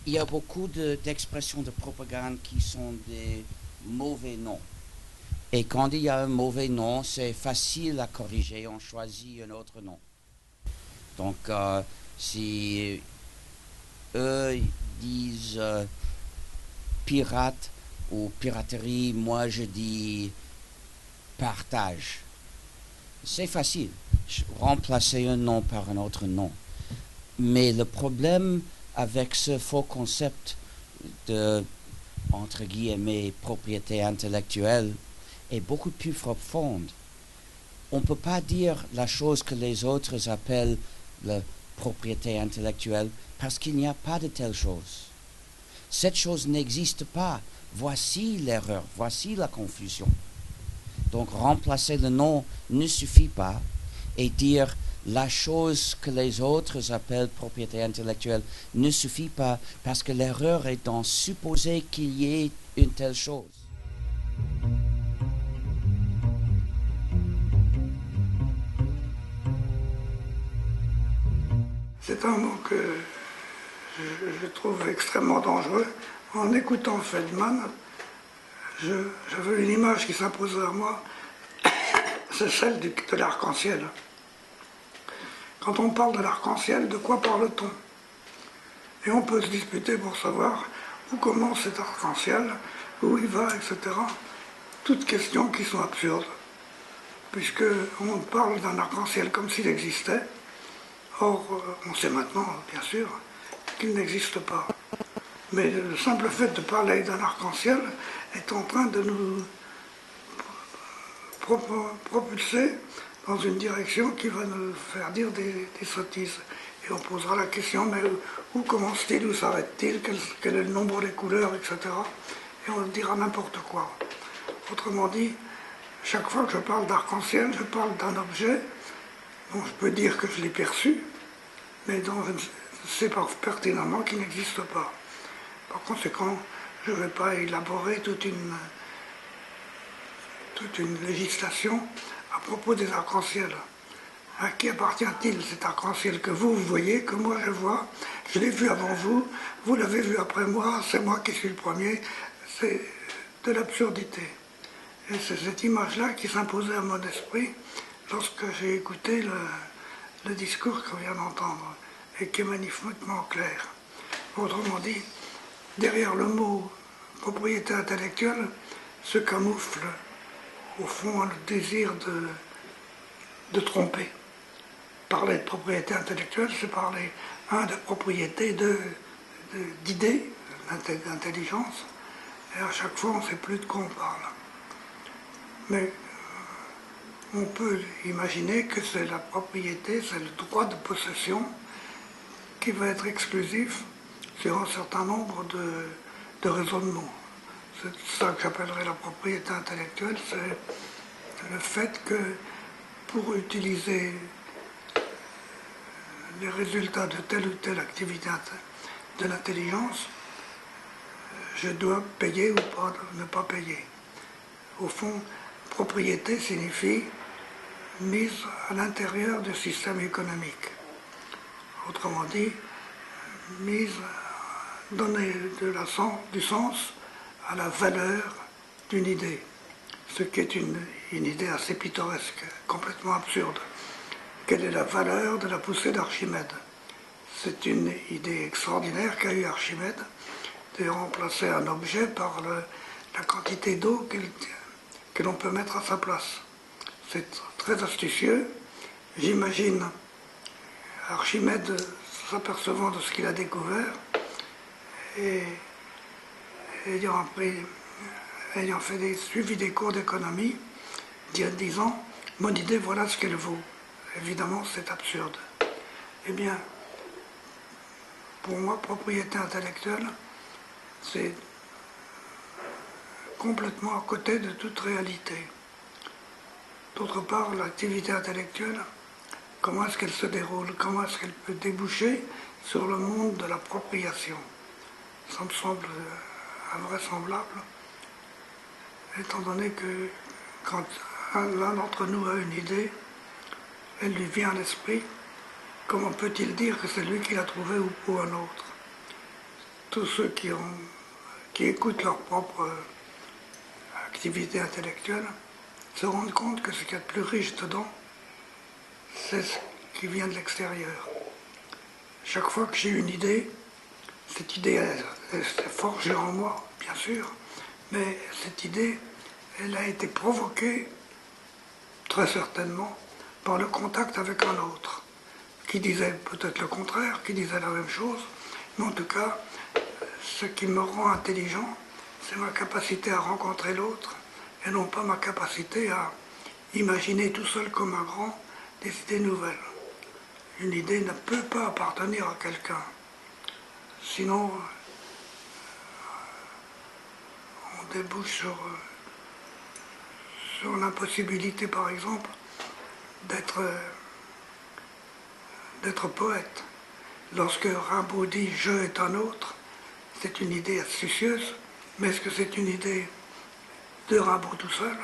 il y a beaucoup d'expressions de propagande qui sont des mauvais noms. Et quand il y a un mauvais nom, c'est facile à corriger, on choisit un autre nom. Donc, si eux disent pirate ou piraterie, moi je dis partage. C'est facile, remplacer un nom par un autre nom. Mais le problème avec ce faux concept de, entre guillemets, propriété intellectuelle est beaucoup plus profonde. On ne peut pas dire la chose que les autres appellent la propriété intellectuelle parce qu'il n'y a pas de telle chose. Cette chose n'existe pas. Voici l'erreur, voici la confusion. Donc remplacer le nom ne suffit pas et dire la chose que les autres appellent propriété intellectuelle ne suffit pas parce que l'erreur est dans supposer qu'il y ait une telle chose. C'est un mot que je trouve extrêmement dangereux. En écoutant Feldman, j'avais une image qui s'imposait à moi, c'est celle de l'arc-en-ciel. Quand on parle de l'arc-en-ciel, de quoi parle-t-on? Et on peut se disputer pour savoir où commence cet arc-en-ciel, où il va, etc. Toutes questions qui sont absurdes, puisqu'on parle d'un arc-en-ciel comme s'il existait. Or, on sait maintenant, bien sûr, qu'il n'existe pas. Mais le simple fait de parler d'un arc-en-ciel est en train de nous propulser dans une direction qui va nous faire dire des sottises. Et on posera la question, mais où commence-t-il, où s'arrête-t-il, quel est le nombre des couleurs, etc. Et on dira n'importe quoi. Autrement dit, chaque fois que je parle d'arc-en-ciel, je parle d'un objet dont je peux dire que je l'ai perçu, mais dont je ne sais pas pertinemment qu'il n'existe pas. Par conséquent, je ne vais pas élaborer toute une législation à propos des arcs-en-ciel. À qui appartient-il cet arc-en-ciel que vous voyez, que moi je vois? Je l'ai vu avant vous, vous l'avez vu après moi, c'est moi qui suis le premier. C'est de l'absurdité. Et c'est cette image-là qui s'imposait à mon esprit lorsque j'ai écouté le discours qu'on vient d'entendre, et qui est magnifiquement clair. Autrement dit, derrière le mot propriété intellectuelle se camoufle au fond le désir de tromper. Parler de propriété intellectuelle, c'est parler, de propriété, d'idées, d'intelligence, et à chaque fois on ne sait plus de quoi on parle. Mais on peut imaginer que c'est la propriété, c'est le droit de possession qui va être exclusif sur un certain nombre de raisonnements. C'est ça que j'appellerais la propriété intellectuelle, c'est le fait que pour utiliser les résultats de telle ou telle activité de l'intelligence, je dois payer ou pas, ne pas payer. Au fond, propriété signifie mise à l'intérieur du système économique. Autrement dit, donner du sens à la valeur d'une idée, ce qui est une idée assez pittoresque, complètement absurde. Quelle est la valeur de la poussée d'Archimède? C'est une idée extraordinaire qu'a eu Archimède de remplacer un objet par la quantité d'eau que l'on peut mettre à sa place. C'est très astucieux. J'imagine Archimède s'apercevant de ce qu'il a découvert et ayant suivi des cours d'économie, disant « Mon idée, voilà ce qu'elle vaut ». Évidemment, c'est absurde. Eh bien, pour moi, propriété intellectuelle, c'est complètement à côté de toute réalité. D'autre part, l'activité intellectuelle, comment est-ce qu'elle se déroule? Comment est-ce qu'elle peut déboucher sur le monde de l'appropriation? Ça me semble invraisemblable, étant donné que quand l'un d'entre nous a une idée, elle lui vient à l'esprit, comment peut-il dire que c'est lui qui l'a trouvée ou un autre? tous ceux qui écoutent leur propre activité intellectuelle se rendent compte que ce qu'il y a de plus riche dedans, c'est ce qui vient de l'extérieur. Chaque fois que j'ai une idée, cette idée, elle s'est forgée en moi, bien sûr, mais cette idée, elle a été provoquée, très certainement, par le contact avec un autre, qui disait peut-être le contraire, qui disait la même chose, mais en tout cas, ce qui me rend intelligent, c'est ma capacité à rencontrer l'autre, et non pas ma capacité à imaginer tout seul comme un grand des idées nouvelles. Une idée ne peut pas appartenir à quelqu'un. Sinon, on débouche sur l'impossibilité, par exemple, d'être poète. Lorsque Rimbaud dit « je est un autre », c'est une idée astucieuse, mais est-ce que c'est une idée de Rimbaud tout seul,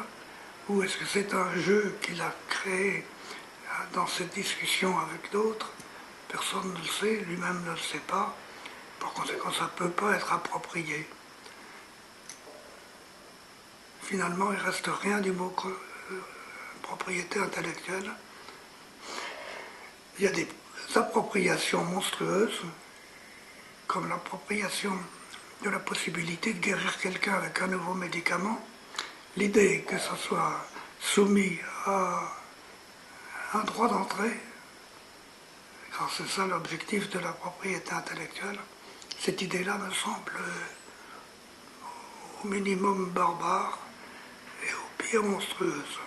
ou est-ce que c'est un jeu qu'il a créé dans cette discussion avec d'autres? Personne ne le sait, lui-même ne le sait pas, par conséquent ça ne peut pas être approprié. Finalement, il ne reste rien du mot propriété intellectuelle. Il y a des appropriations monstrueuses, comme l'appropriation de la possibilité de guérir quelqu'un avec un nouveau médicament. L'idée que ça soit soumis à un droit d'entrée, car c'est ça l'objectif de la propriété intellectuelle, cette idée-là me semble au minimum barbare et au pire monstrueuse.